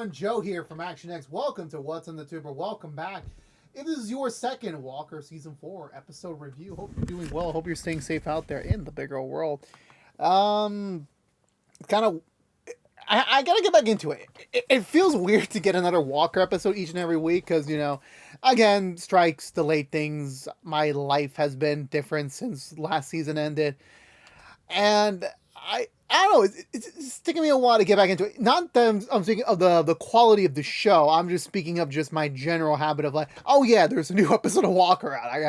everyone, Joe here from ActionX. Welcome to What's in the Tuber. Welcome back. If this is your second Walker Season 4 episode review, hope you're doing well. Hope you're staying safe out there in the bigger world. Kind of, I gotta get back into it. It feels weird to get another Walker episode each and every week because, again, strikes, delayed things. My life has been different since last season ended. And I don't know. It's taking me a while to get back into it. Not that I'm speaking of the quality of the show. I'm just speaking of just my general habit of like, oh yeah, there's a new episode of Walker out. I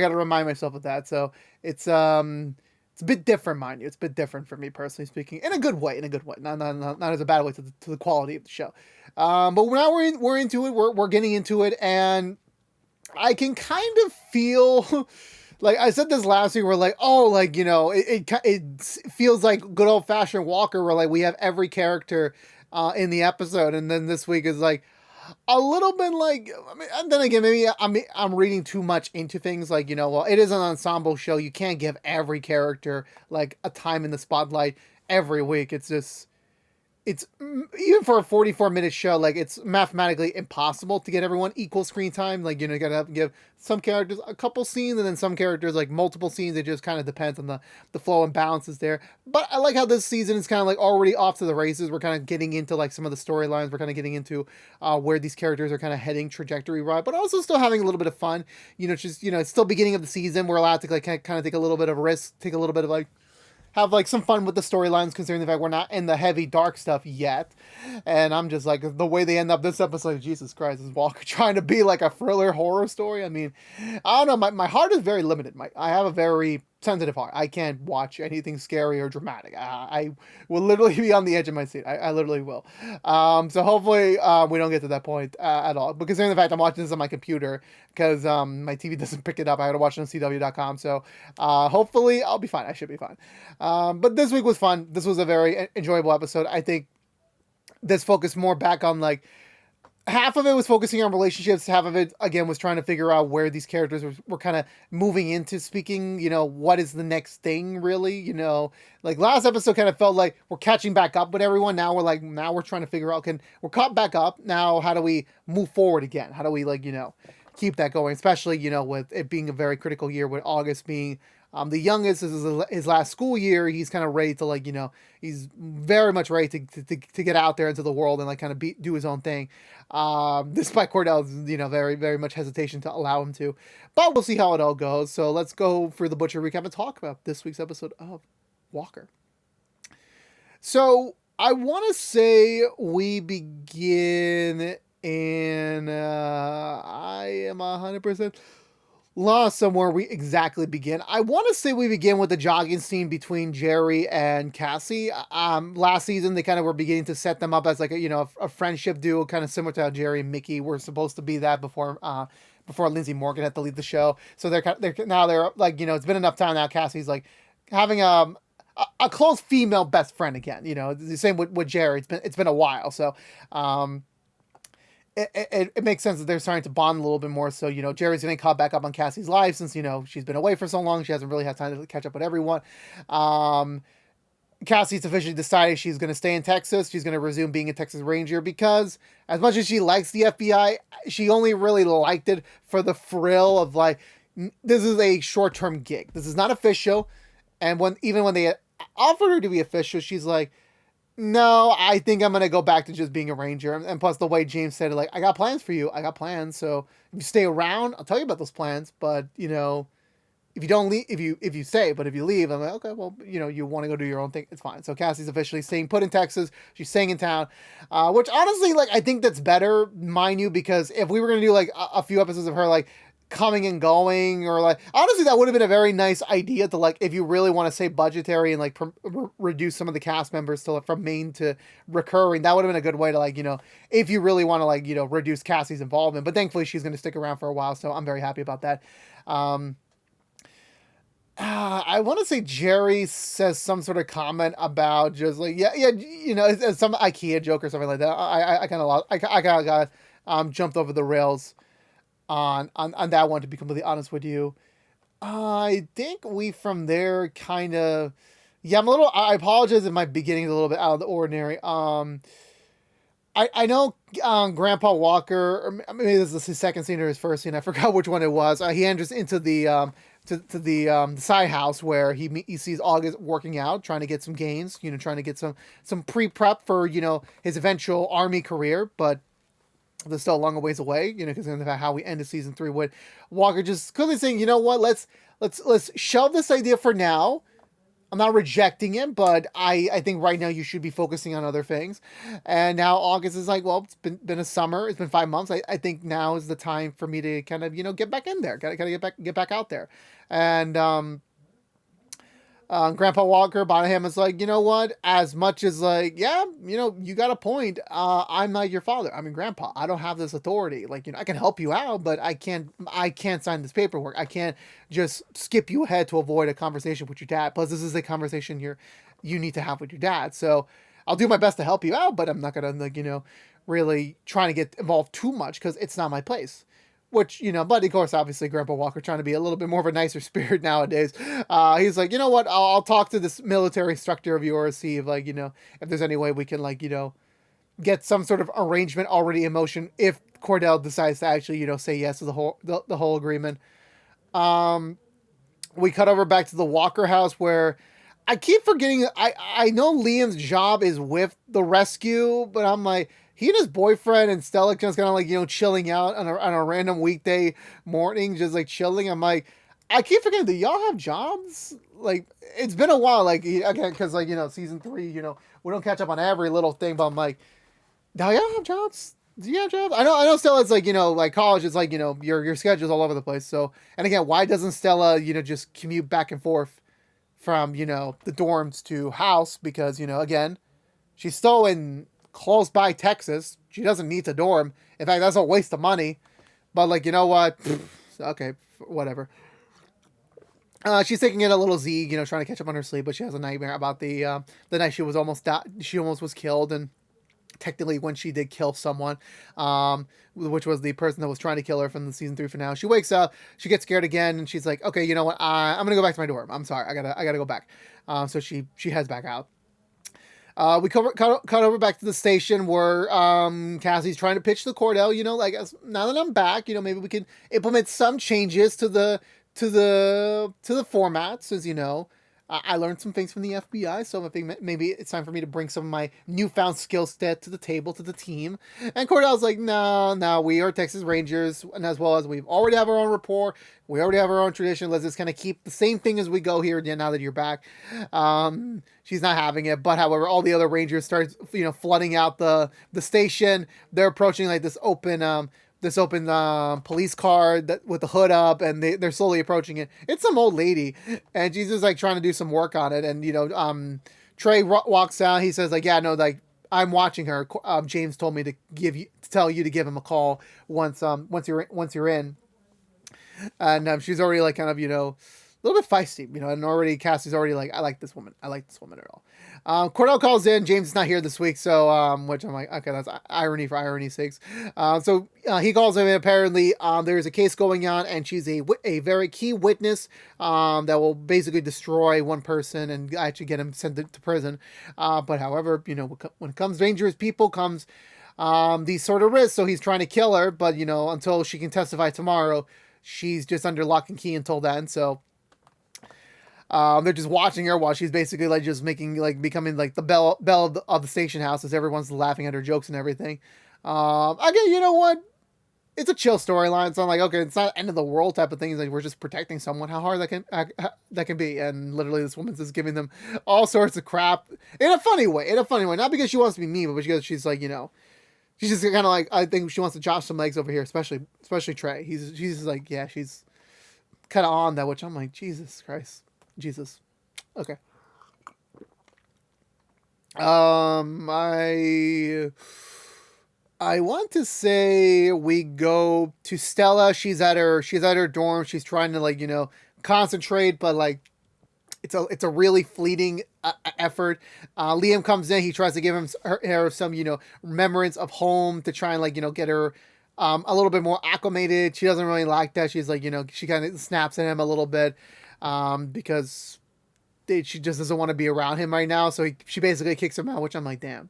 gotta remind myself of that. So it's a bit different, mind you. It's a bit different for me personally speaking, in a good way. Not as a bad way to the quality of the show. But now we're into it. We're getting into it, and I can kind of feel. Like I said this last week, we're like, oh, like, it feels like good old fashioned Walker, where like we have every character in the episode, and then this week is like a little bit like, I mean, and then again, maybe I'm reading too much into things. Like, well, it is an ensemble show. You can't give every character like a time in the spotlight every week. It's even for a 44-minute show, like it's mathematically impossible to get everyone equal screen time. Like, you gotta have to give some characters a couple scenes and then some characters like multiple scenes. It just kind of depends on the flow and balances there. But I like how this season is kind of like already off to the races. We're kind of getting into like some of the storylines. We're kind of getting into where these characters are kind of heading trajectory right, but also still having a little bit of fun. It's still beginning of the season. We're allowed to like kind of take a little bit of risk, take a little bit of like have like some fun with the storylines, considering the fact we're not in the heavy dark stuff yet. And I'm just like, the way they end up this episode, Jesus Christ, is Walker trying to be like a thriller horror story. I mean, I don't know, my heart is very limited. I have a very sensitive heart. I can't watch anything scary or dramatic. I will literally be on the edge of my seat. I literally will. So hopefully we don't get to that point at all. But considering the fact I'm watching this on my computer, because my TV doesn't pick it up, I gotta watch it on CW.com. So hopefully I'll be fine. I should be fine. But this week was fun. This was a very enjoyable episode. I think this focused more back on like, half of it was focusing on relationships. Half of it, again, was trying to figure out where these characters were kind of moving into speaking, what is the next thing really, like last episode kind of felt like we're catching back up with everyone. Now we're trying to figure out, we're caught back up. Now, how do we move forward again? How do we keep that going? Especially, with it being a very critical year with August being the youngest. This is his last school year. He's kind of ready to he's very much ready to get out there into the world and like kind of do his own thing. Despite Cordell's, very, very much hesitation to allow him to, but we'll see how it all goes. So let's go for the Butcher recap and talk about this week's episode of Walker. So I want to say we begin in, I am 100% lost somewhere we exactly begin. I want to say we begin with the jogging scene between Jerry and Cassie. Last season they kind of were beginning to set them up as like a friendship duo, kind of similar to how Jerry and Mickey were supposed to be that before Lindsay Morgan had to leave the show. So they're like, it's been enough time now. Cassie's like having a close female best friend again. The same with Jerry. It's been a while. So it makes sense that they're starting to bond a little bit more. So, Jerry's getting caught back up on Cassie's life since, she's been away for so long. She hasn't really had time to catch up with everyone. Cassie's officially decided she's going to stay in Texas. She's going to resume being a Texas Ranger because as much as she likes the FBI, she only really liked it for the thrill of like, this is a short-term gig. This is not official. And even when they offered her to be official, she's like, no, I think I'm going to go back to just being a ranger. And plus the way James said it, like, I got plans for you. I got plans. So if you stay around, I'll tell you about those plans. But, if you don't leave, if you stay, but if you leave, I'm like, okay, well, you want to go do your own thing. It's fine. So Cassie's officially staying put in Texas. She's staying in town, which honestly, like, I think that's better, mind you, because if we were going to do like a few episodes of her, like, coming and going, or like, honestly, that would have been a very nice idea to like, if you really want to say budgetary and like reduce some of the cast members to from main to recurring, that would have been a good way to like, if you really want to like, reduce Cassie's involvement. But thankfully she's going to stick around for a while. So I'm very happy about that. I want to say Jerry says some sort of comment about just like, it's some IKEA joke or something like that. I kind of lost, I kind of got jumped over the rails on that one, to be completely honest with you. I think we from there kind of, I apologize if my beginning is a little bit out of the ordinary. I know Grandpa Walker, or maybe this is his second scene or his first scene. I forgot which one it was. He enters into the the side house where he sees August working out, trying to get some gains. Trying to get some pre prep for his eventual army career, but they're still a long ways away. Because of how we ended season 3 with Walker just clearly saying, you know what, let's shelve this idea for now. I'm not rejecting it, but I think right now you should be focusing on other things. And now August is like, well, it's been a summer. It's been 5 months. I think now is the time for me to kind of, get back in there. Gotta get back out there. And Grandpa Walker Bonham is like, you know what? As much as like, yeah, you got a point. I'm not your father. I mean, Grandpa. I don't have this authority. Like, I can help you out, but I can't sign this paperwork. I can't just skip you ahead to avoid a conversation with your dad. Plus, this is a conversation you need to have with your dad. So I'll do my best to help you out, but I'm not gonna like, really trying to get involved too much because it's not my place. Which, but of course, obviously, Grandpa Walker trying to be a little bit more of a nicer spirit nowadays. He's like, you know what? I'll talk to this military instructor of yours, see if, like, if there's any way we can, like, get some sort of arrangement already in motion if Cordell decides to actually, say yes to the whole agreement. We cut over back to the Walker house where I keep forgetting. I know Liam's job is with the rescue, but I'm like, he and his boyfriend and Stella just kind of like, chilling out on a random weekday morning, just like chilling. I'm like, I keep forgetting, do y'all have jobs? Like, it's been a while, like, again, because, like, season 3, we don't catch up on every little thing, but I'm like, do y'all have jobs? Do you have jobs? I know Stella's like, like college is like, your schedule's all over the place. So, and again, why doesn't Stella, just commute back and forth from, the dorms to house? Because, again, she's still in close by Texas. She doesn't need to dorm. In fact, that's a waste of money. But like, you know what? Okay, whatever. She's taking it a little Z, trying to catch up on her sleep, but she has a nightmare about the night she almost was killed, and technically when she did kill someone, which was the person that was trying to kill her from the season 3 finale. She wakes up, she gets scared again, and she's like, okay, you know what? I'm gonna go back to my dorm. I'm sorry, I gotta go back. So she heads back out. We cut over back to the station where Cassie's trying to pitch to Cordell. Like, now that I'm back, maybe we can implement some changes to the formats. As I learned some things from the FBI, so I think maybe it's time for me to bring some of my newfound skill set to the table, to the team. And Cordell's like, no, we are Texas Rangers, and as well as we already have our own rapport, we already have our own tradition. Let's just kind of keep the same thing as we go here. Now that you're back, she's not having it. But however, all the other Rangers start, flooding out the station. They're approaching like this open police car that with the hood up, and they're slowly approaching it. It's some old lady, and she's just like trying to do some work on it. And Trey walks out. He says like, yeah, no, like, I'm watching her. James told me to tell you to give him a call once you're in. And she's already like kind of a little bit feisty, and already Cassie's already like, I like this woman at all. Cordell calls in. James is not here this week, so which I'm like, okay, that's irony for irony's sakes. So he calls in. Apparently, there's a case going on, and she's a very key witness that will basically destroy one person and actually get him sent to prison. But however, when it comes dangerous people, comes these sort of risks. So he's trying to kill her, but until she can testify tomorrow, she's just under lock and key until then. So they're just watching her while she's basically like just becoming like the belle of the station house, as everyone's laughing at her jokes and everything. Again, you know what? It's a chill storyline. It's not like, okay, it's not end of the world type of thing. It's like, we're just protecting someone. How hard that can be. And literally this woman's just giving them all sorts of crap in a funny way. Not because she wants to be mean, but because she's like, she's just kind of like, I think she wants to chop some legs over here, especially Trey. She's like, yeah, she's kind of on that, which I'm like, Jesus Christ. Jesus. Okay. I want to say we go to Stella. She's at her dorm. She's trying to like, concentrate, but like it's a really fleeting effort. Liam comes in. He tries to give her some, remembrance of home to try and like, get her a little bit more acclimated. She doesn't really like that. She's like, she kind of snaps at him a little bit. Because she just doesn't want to be around him right now. So she basically kicks him out, which I'm like, damn,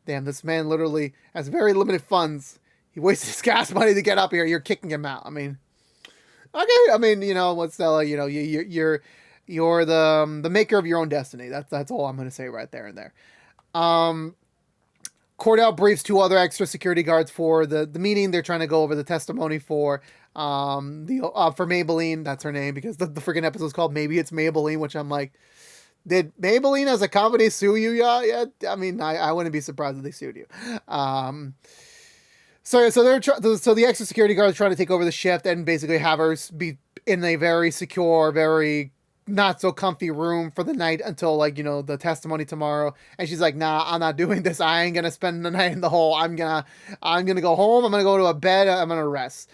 damn, this man literally has very limited funds. He wastes his gas money to get up here. You're kicking him out. I mean, okay. I mean, what Stella, you're the maker of your own destiny. That's all I'm gonna say right there and there. Um, Cordell briefs two other extra security guards for the meeting. They're trying to go over the testimony for for Maybelline. That's her name because the freaking episode is called Maybe It's Maybelline, which I'm like, did Maybelline as a company sue you? Yeah. I mean, I wouldn't be surprised if they sued you. So the extra security guards trying to take over the shift and basically have her be in a very secure, very not so comfy room for the night until the testimony tomorrow. And she's like, nah, I'm not doing this. I ain't gonna spend the night in the hole. I'm gonna go home. I'm gonna go to a bed. I'm gonna rest.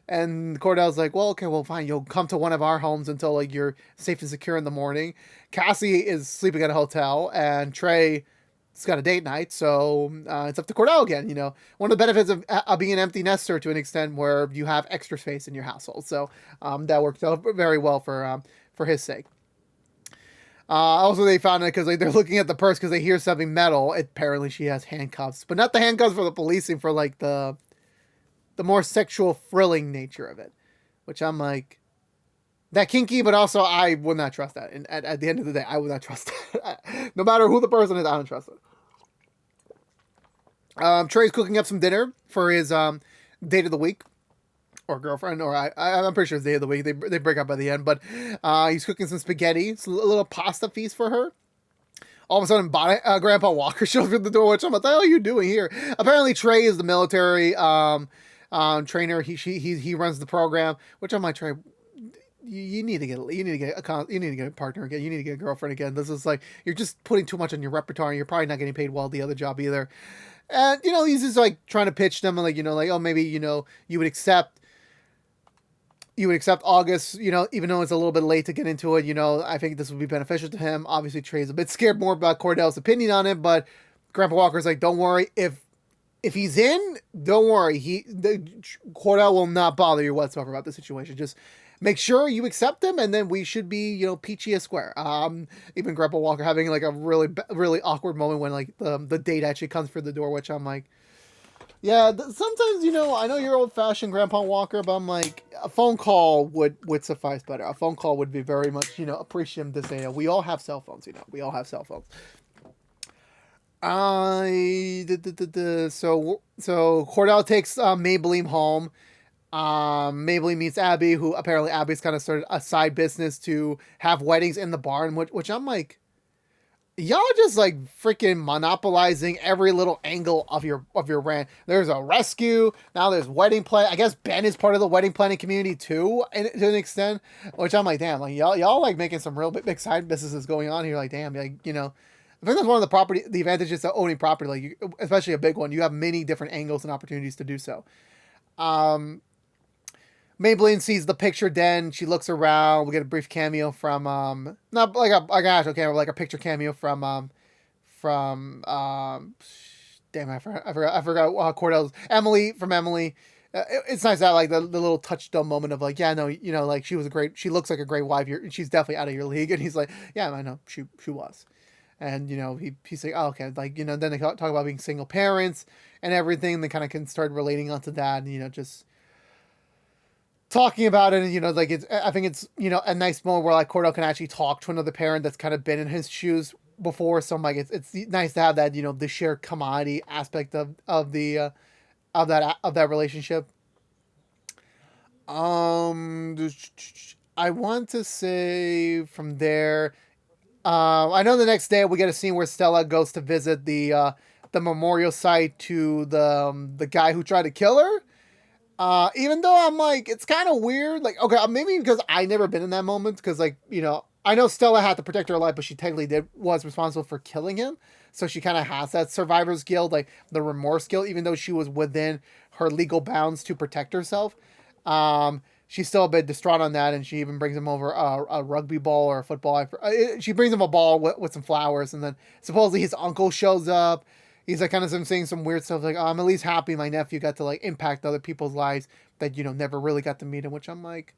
And Cordell's like, well, okay, well, fine. You'll come to one of our homes until you're safe and secure in the morning. Cassie is sleeping at a hotel, and Trey has got a date night, so it's up to Cordell again. One of the benefits of being an empty nester to an extent where you have extra space in your household. So that worked out very well for his sake. Also, they found it because they're looking at the purse because they hear something metal. Apparently, she has handcuffs, but not the handcuffs for the policing, for the more sexual thrilling nature of it, which I'm like, that kinky, but also I would not trust that. And at the end of the day, I would not trust that. No matter who the person is, I don't trust it. Trey's cooking up some dinner for his date of the week. Or girlfriend, or I'm pretty sure it's day of the week. They break up by the end, but he's cooking some spaghetti. It's a little pasta feast for her. All of a sudden, Grandpa Walker shows up at the door, which I'm like, what the hell are you doing here? Apparently, Trey is the military trainer. He runs the program, which I'm like, Trey, you need to get a partner again. You need to get a girlfriend again. This is like, you're just putting too much on your repertoire, and you're probably not getting paid well at the other job either. And he's just trying to pitch them, oh, maybe you would accept August, even though it's a little bit late to get into it. I think this would be beneficial to him. Obviously, Trey's a bit scared more about Cordell's opinion on it, but Grandpa Walker's like, don't worry. If he's in, don't worry. Cordell will not bother you whatsoever about the situation. Just make sure you accept him, and then we should be, peachy as square. Even Grandpa Walker having a really, really awkward moment when the date actually comes through the door, which I'm like, yeah, sometimes, I know you're old-fashioned, Grandpa Walker, but I'm like, a phone call would suffice better. A phone call would be very much, appreciative to say, we all have cell phones, we all have cell phones. So Cordell takes Maybelline home. Maybelline meets Abby, who apparently Abby's kind of started a side business to have weddings in the barn, which I'm like, y'all just freaking monopolizing every little angle of your rant. There's a rescue. Now there's wedding plan. I guess Ben is part of the wedding planning community too, to an extent, which I'm like, damn, y'all making some real big side businesses going on here. Damn, I think that's one of the advantages of owning property, especially a big one. You have many different angles and opportunities to do so. Maybelline sees the picture den. She looks around. We get a brief cameo from not like a picture cameo from damn, I forgot Cordell's Emily from Emily. It's nice that the little touchstone moment of she looks like a great wife. She's definitely out of your league. And he's like, yeah, I know she was. And he's like, oh, okay, then they talk about being single parents and everything. They kind of can start relating onto that, and just talking about it, and I think it's a nice moment where Cordell can actually talk to another parent that's kind of been in his shoes before. So I'm like, it's nice to have that the shared commodity aspect of that relationship. I want to say from there, I know the next day we get a scene where Stella goes to visit the memorial site to the guy who tried to kill her. Even though I'm like, it's kind of weird. Okay, maybe because I never been in that moment. Because I know Stella had to protect her life, but she technically was responsible for killing him. So she kind of has that survivor's guilt, the remorse guilt, even though she was within her legal bounds to protect herself. She's still a bit distraught on that, and she even brings him over a rugby ball or a football. She brings him a ball with some flowers, and then supposedly his uncle shows up. He's kind of saying some weird stuff oh, I'm at least happy my nephew got to impact other people's lives that never really got to meet him, which I'm like,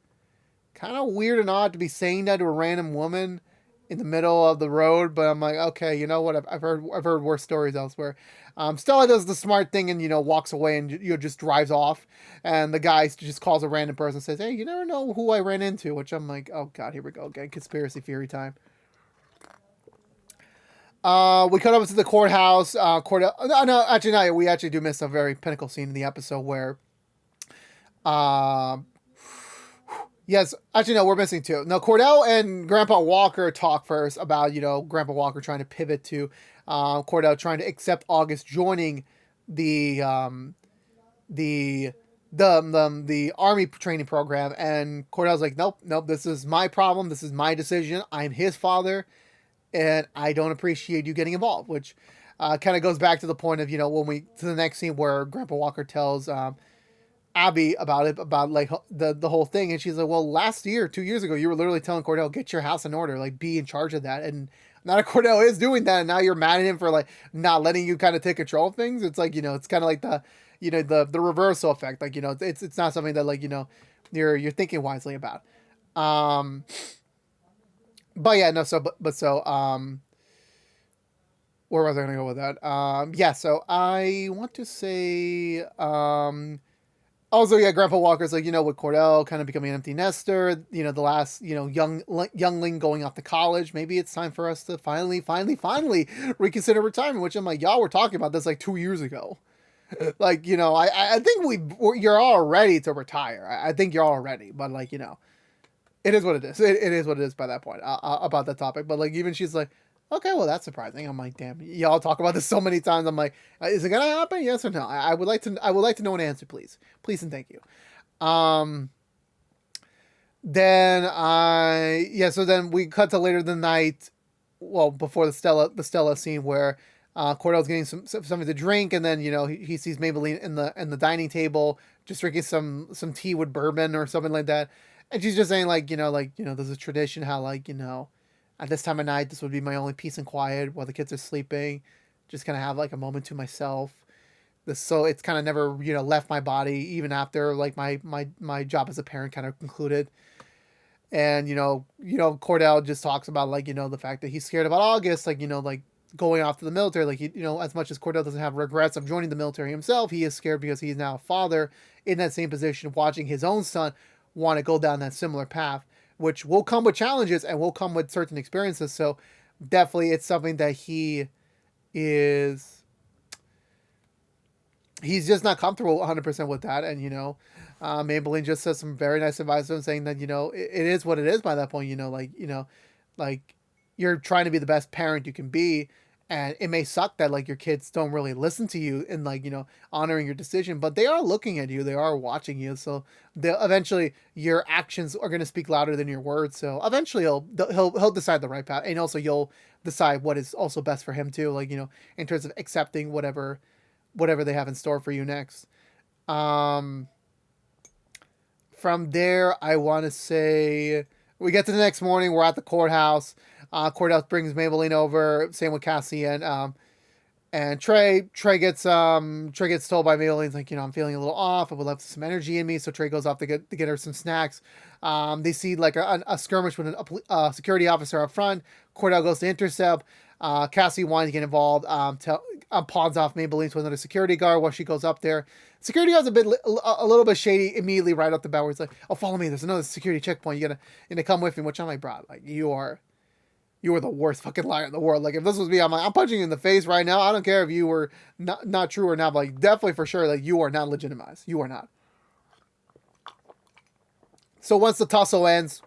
kind of weird and odd to be saying that to a random woman in the middle of the road. But I'm like, okay, you know what? I've heard worse stories elsewhere. Stella does the smart thing and walks away and just drives off. And the guy just calls a random person and says, "Hey, you never know who I ran into." Which I'm like, oh god, here we go again, conspiracy theory time. We cut up to the courthouse. No, actually, no. We actually do miss a very pinnacle scene in the episode where, uh, yes, actually, no, we're missing two. No, Cordell and Grandpa Walker talk first about Grandpa Walker trying to pivot to, Cordell trying to accept August joining the the the army training program, and Cordell's like, nope, nope, this is my problem. This is my decision. I'm his father and I don't appreciate you getting involved, which kind of goes back to the point of, when we, to the next scene where Grandpa Walker tells Abby about it, about like the whole thing. And she's like, well, last year, 2 years ago, you were literally telling Cordell, get your house in order, like be in charge of that. And now that Cordell is doing that, and now you're mad at him for like not letting you kind of take control of things. It's like, it's kind of like the reversal effect. Like, it's not something that like, you're thinking wisely about. Um, but yeah, no, where was I going to go with that? Yeah, so I want to say, also, yeah, Grandpa Walker's like, with Cordell kind of becoming an empty nester, the last, youngling going off to college, maybe it's time for us to finally reconsider retirement, which I'm like, y'all were talking about this like 2 years ago. Like, I think you're all ready to retire. I think you're all ready, but like, it is what it is. It is what it is by that point about that topic. But like, even she's like, okay, well, that's surprising. I'm like, damn, y'all talk about this so many times. I'm like, is it gonna happen? Yes or no? I would like to. I would like to know an answer, please, please, and thank you. Then yeah. So then we cut to later the night. Well, before the Stella scene where Cordell's getting something to drink, and then he sees Maybelline in the dining table just drinking some tea with bourbon or something like that, and she's just saying like there's a tradition how like at this time of night this would be my only peace and quiet while the kids are sleeping, just kind of have like a moment to myself. So it's kind of never left my body even after like my job as a parent kind of concluded. And Cordell just talks about like the fact that he's scared about August, like like going off to the military. Like as much as Cordell doesn't have regrets of joining the military himself, he is scared because he's now a father in that same position, watching his own son want to go down that similar path, which will come with challenges and will come with certain experiences. So definitely, it's something that he's just not comfortable 100% with that. And Maybelline just says some very nice advice to him, saying that it is what it is by that point. Like you're trying to be the best parent you can be, and it may suck that like your kids don't really listen to you and like honoring your decision, but they are looking at you, they are watching you, so eventually your actions are going to speak louder than your words. So eventually he'll decide the right path, and also you'll decide what is also best for him too, like in terms of accepting whatever they have in store for you next. Um, from there, I want to say we get to the next morning. We're at the courthouse. Courthouse brings Maybelline over. Same with Cassie and Trey. Trey gets told by Maybelline like I'm feeling a little off. I would love some energy in me. So Trey goes off to get her some snacks. They see like a skirmish with a security officer up front. Cordell goes to intercept. Cassie wanted to get involved. Pawns off Maybelline to another security guard while she goes up there. Security guard's a little bit shady immediately right off the bat, where it's like, "Oh, follow me. There's another security checkpoint. You gotta come with me." Which I'm like, "Bro, like you are the worst fucking liar in the world. Like if this was me, I'm like, I'm punching you in the face right now. I don't care if you were not true or not, but like definitely for sure, like you are not legitimized. You are not." So once the tussle ends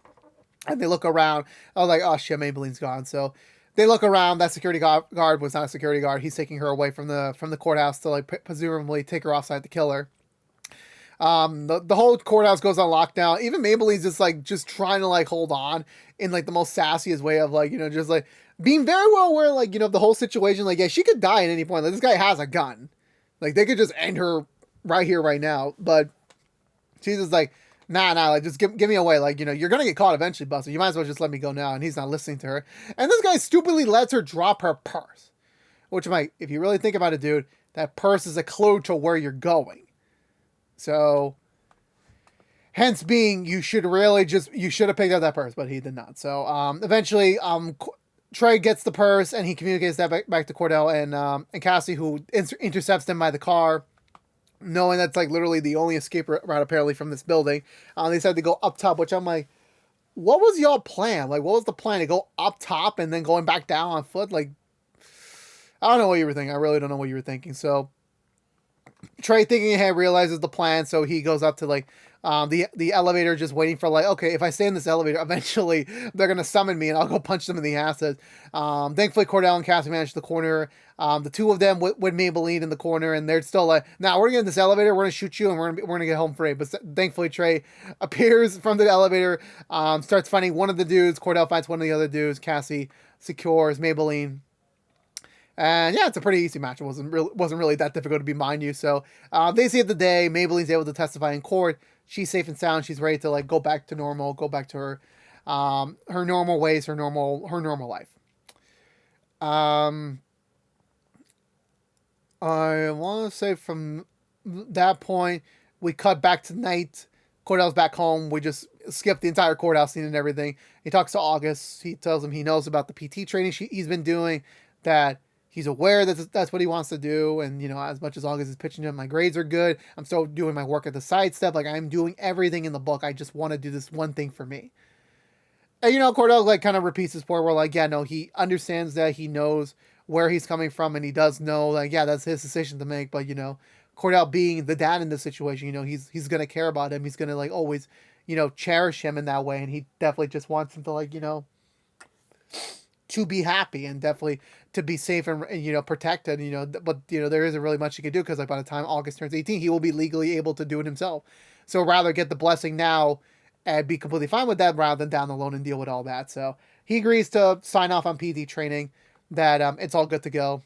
and they look around, I was like, "Oh shit, Maybelline's gone." So they look around. That security guard was not a security guard. He's taking her away from the courthouse to like presumably take her offside to kill her. The whole courthouse goes on lockdown. Even Maybelline's just trying to like hold on in like the most sassiest way of like just like being very well aware like the whole situation. Like yeah, she could die at any point. Like this guy has a gun. Like they could just end her right here right now. But she's just like, nah, like just give me away. Like you're gonna get caught eventually, Buster. You might as well just let me go now. And he's not listening to her. And this guy stupidly lets her drop her purse, which I'm like, if you really think about it, dude, that purse is a clue to where you're going. So Hence being, you should have picked up that purse, but he did not. So eventually, Trey gets the purse and he communicates that back to Cordell and Cassie, who intercepts them by the car, knowing that's like literally the only escape route apparently from this building. They decided to go up top, which I'm like, what was y'all plan? Like, what was the plan to go up top and then going back down on foot? Like, I don't know what you were thinking. I really don't know what you were thinking. So Trey, thinking ahead, realizes the plan, so he goes up to like the elevator, just waiting for like, okay, if I stay in this elevator, eventually they're gonna summon me and I'll go punch them in the asses. Thankfully, Cordell and Cassie managed the corner. The two of them with Maybelline in the corner, and they're still like, "Now we're gonna get in this elevator. We're gonna shoot you, and we're gonna get home free." But thankfully, Trey appears from the elevator, starts fighting one of the dudes. Cordell fights one of the other dudes. Cassie secures Maybelline. And yeah, it's a pretty easy match. It wasn't really that difficult to be, mind you. So they save the day. Maybelline's able to testify in court. She's safe and sound. She's ready to like go back to normal, go back to her normal ways, her normal life. I want to say from that point, we cut back to night. Cordell's back home. We just skipped the entire courthouse scene and everything. He talks to August. He tells him he knows about the PT training he's been doing, that he's aware that that's what he wants to do. And, you know, as much as August is pitching to him, my grades are good. I'm still doing my work at the side step. Like, I'm doing everything in the book. I just want to do this one thing for me. And, you know, Cordell, like, kind of repeats his point where, like, yeah, no, he understands that, he knows where he's coming from, and he does know, like, yeah, that's his decision to make. But, you know, Cordell being the dad in this situation, you know, he's going to care about him. He's going to, like, always, you know, cherish him in that way. And he definitely just wants him to, like, you know, to be happy and definitely to be safe and you know, protected, you know. But, you know, there isn't really much he can do, because like by the time August turns 18, he will be legally able to do it himself. So rather get the blessing now and be completely fine with that, rather than down the loan and deal with all that. So he agrees to sign off on PD training, that it's all good to go.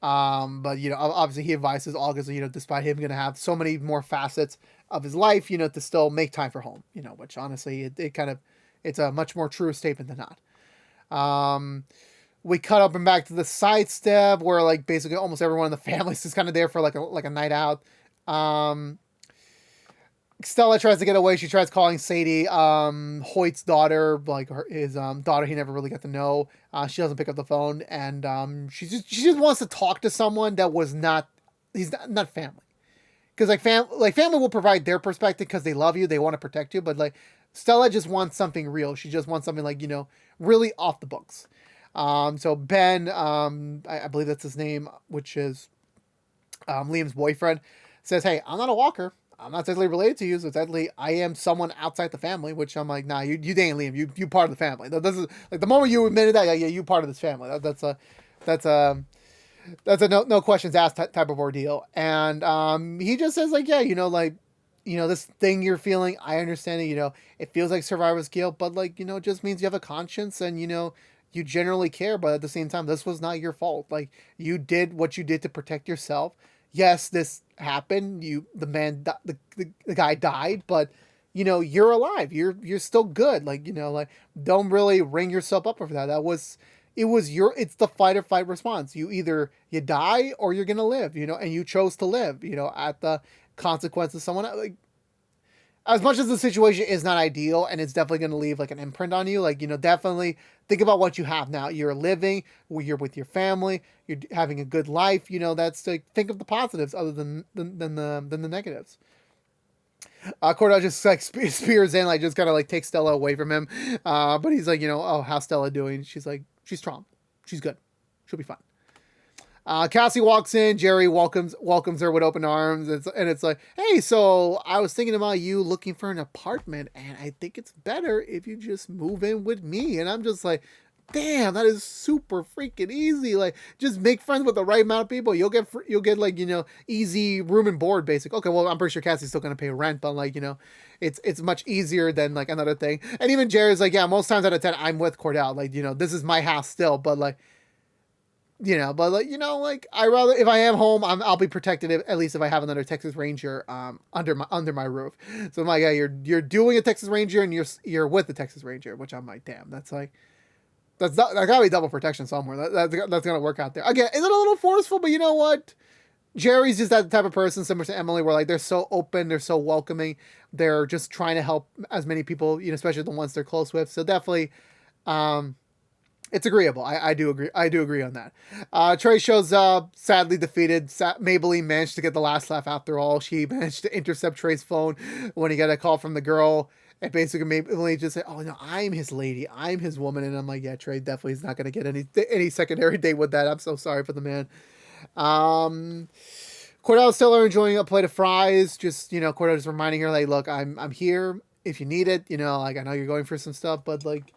But, you know, obviously he advises August, you know, despite him going to have so many more facets of his life, you know, to still make time for home, you know, which honestly, it's a much more true statement than not. We cut up and back to the side step where like basically almost everyone in the family is just kind of there for like a night out. Stella tries to get away. She tries calling Sadie, Hoyt's daughter, like his daughter he never really got to know. She doesn't pick up the phone, and she just wants to talk to someone that was not family. Because like family will provide their perspective because they love you, they want to protect you, but like Stella just wants something real. She just wants something like, you know, really off the books. So Ben, I believe that's his name, which is Liam's boyfriend, says, "Hey, I'm not a walker. I'm not technically related to you, so technically I am someone outside the family." Which I'm like, nah, you dating Liam, you part of the family. This is like the moment you admitted that, yeah, you part of this family. That's a no questions asked type of ordeal. And he just says like, yeah, you know, like, you know, this thing you're feeling, I understand it. You know, it feels like survivor's guilt, but like, you know, it just means you have a conscience and, you know, you generally care. But at the same time, this was not your fault. Like, you did what you did to protect yourself. Yes, this happened. The guy died, but you know, you're alive. You're still good. Like, you know, like, don't really ring yourself up for that. It's the fight or flight response. You die or you're gonna live, you know, and you chose to live, you know, at the consequence of someone. Like, as much as the situation is not ideal and it's definitely going to leave like an imprint on you, like, you know, definitely think about what you have now. You're living, you're with your family, you're having a good life, you know. That's like, think of the positives other than the negatives. Cordell just like spears in, like just kind of like takes Stella away from him. But he's like, you know, oh, how's Stella doing? She's like, she's strong, she's good, she'll be fine. Cassie walks in. Jerry welcomes her with open arms. It's like, hey, so I was thinking about you looking for an apartment, and I think it's better if you just move in with me. And I'm just like, damn, that is super freaking easy. Like, just make friends with the right amount of people. You'll get like, you know, easy room and board, basic. Okay, well, I'm pretty sure Cassie's still gonna pay rent, but like, you know, it's much easier than like another thing. And even Jerry's like, yeah, most times out of 10, I'm with Cordell. Like, you know, this is my house still, but like, you know, but like, you know, like, I rather, if I am home, I'll be protected at least if I have another Texas Ranger under my roof. So I'm like, yeah, you're doing a Texas Ranger and you're with the Texas Ranger, which I'm like, damn, that's gotta be double protection somewhere. That's gonna work out there. Again, is it a little forceful? But you know what? Jerry's just that type of person, similar to Emily, where like they're so open, they're so welcoming, they're just trying to help as many people, especially the ones they're close with. So definitely, um, it's agreeable. I do agree. I do agree on that. Trey shows up, sadly defeated. Maybelline managed to get the last laugh after all. She managed to intercept Trey's phone when he got a call from the girl. And basically, Maybelline just said, "Oh no, I'm his lady. I'm his woman." And I'm like, "Yeah, Trey definitely is not going to get any secondary date with that. I'm so sorry for the man." Cordell still are enjoying a plate of fries. Just Cordell just reminding her like, "Look, I'm here if you need it. Like I know you're going for some stuff, but like."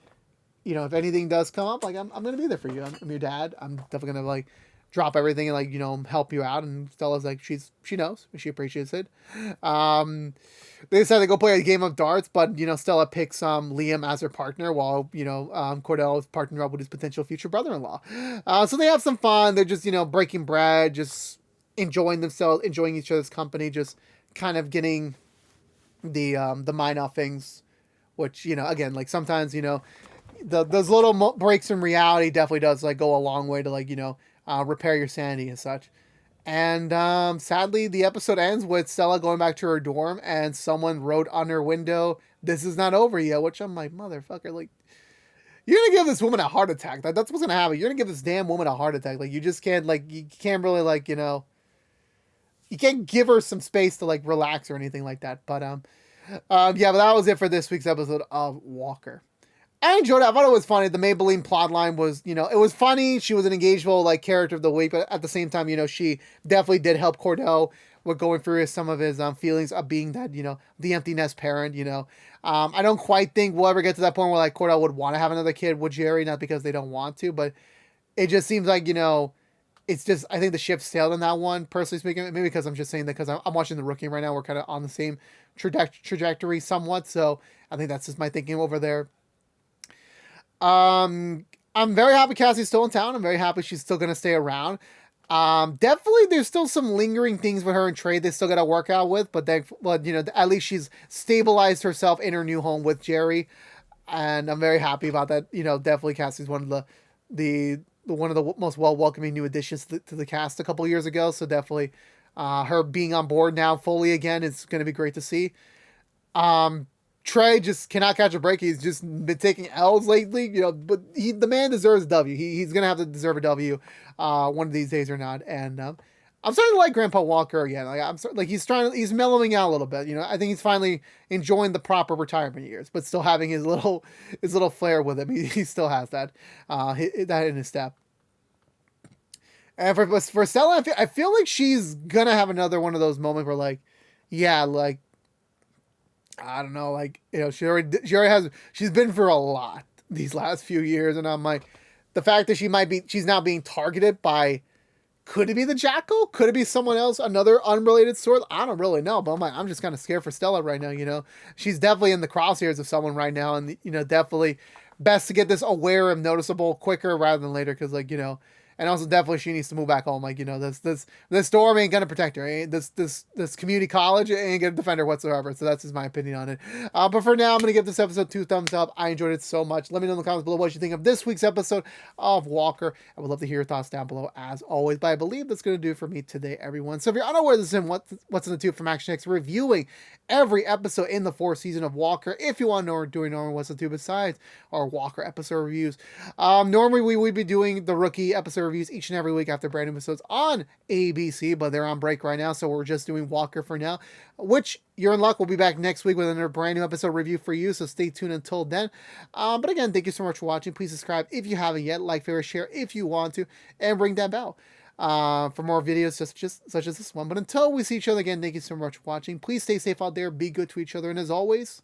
If anything does come up, like I'm gonna be there for you. I'm your dad. I'm definitely gonna like drop everything and like help you out. And Stella's like she knows, she appreciates it. They decided to go play a game of darts, but Stella picks Liam as her partner while Cordell is partnering up with his potential future brother-in-law. So they have some fun. They're just breaking bread, just enjoying themselves, enjoying each other's company, just kind of getting the mind off things. Which again, like sometimes those little breaks in reality definitely does like go a long way to like repair your sanity and such. And sadly, the episode ends with Stella going back to her dorm and someone wrote on her window, "This is not over yet," which I'm like, motherfucker, like you're gonna give this woman a heart attack. That's what's gonna happen. You're gonna give this damn woman a heart attack. Like you just can't you can't really you can't give her some space to like relax or anything like that. But yeah, but that was it for this week's episode of Walker. I enjoyed it. I thought it was funny. The Maybelline plotline was, it was funny. She was an engageable like character of the week, but at the same time, she definitely did help Cordell with going through some of his feelings of being that, the empty nest parent. I don't quite think we'll ever get to that point where like Cordell would want to have another kid with Jerry, not because they don't want to, but it just seems like it's just I think the ship sailed on that one. Personally speaking, maybe because I'm just saying that because I'm watching The Rookie right now. We're kind of on the same trajectory somewhat, so I think that's just my thinking over there. I'm very happy Cassie's still in town. I'm very happy she's still gonna stay around. Definitely there's still some lingering things with her and Trey they still gotta work out with, but at least she's stabilized herself in her new home with Jerry, and I'm very happy about that. Definitely Cassie's one of the one of the most welcoming new additions to the cast a couple years ago. So definitely, her being on board now fully again is gonna be great to see. Trey just cannot catch a break. He's just been taking L's lately, but the man deserves a W. He's going to have to deserve a W one of these days or not. And I'm starting to like Grandpa Walker again. Like he's mellowing out a little bit. I think he's finally enjoying the proper retirement years, but still having his little flair with him. He still has that in his step. And for Stella, I feel like she's going to have another one of those moments where like, yeah, like, I don't know, like, she already has, she's been for a lot these last few years. And I'm like, the fact that she's now being targeted by, could it be the Jackal? Could it be someone else? Another unrelated source? I don't really know, but I'm just kind of scared for Stella right now. She's definitely in the crosshairs of someone right now. And, definitely best to get this aware and noticeable quicker rather than later. Cause like, and also definitely she needs to move back home. Like, this dorm ain't gonna protect her. This community college ain't gonna defend her whatsoever. So that's just my opinion on it. But for now, I'm gonna give this episode 2 thumbs up. I enjoyed it so much. Let me know in the comments below what you think of this week's episode of Walker. I would love to hear your thoughts down below as always. But I believe that's gonna do it for me today, everyone. So if you're unaware, this is what's in the tube from ActionX, reviewing every episode in the 4th season of Walker. If you want to know what we're doing normally, what's the tube besides our Walker episode reviews. Normally we would be doing the Rookie episode reviews each and every week after brand new episodes on ABC, but they're on break right now, so we're just doing Walker for now, which you're in luck. We'll be back next week with another brand new episode review for you, so stay tuned until then. But again, thank you so much for watching. Please subscribe if you haven't yet, like, favorite, share if you want to, and ring that bell for more videos such as this one. But until we see each other again, thank you so much for watching. Please stay safe out there, be good to each other, and as always,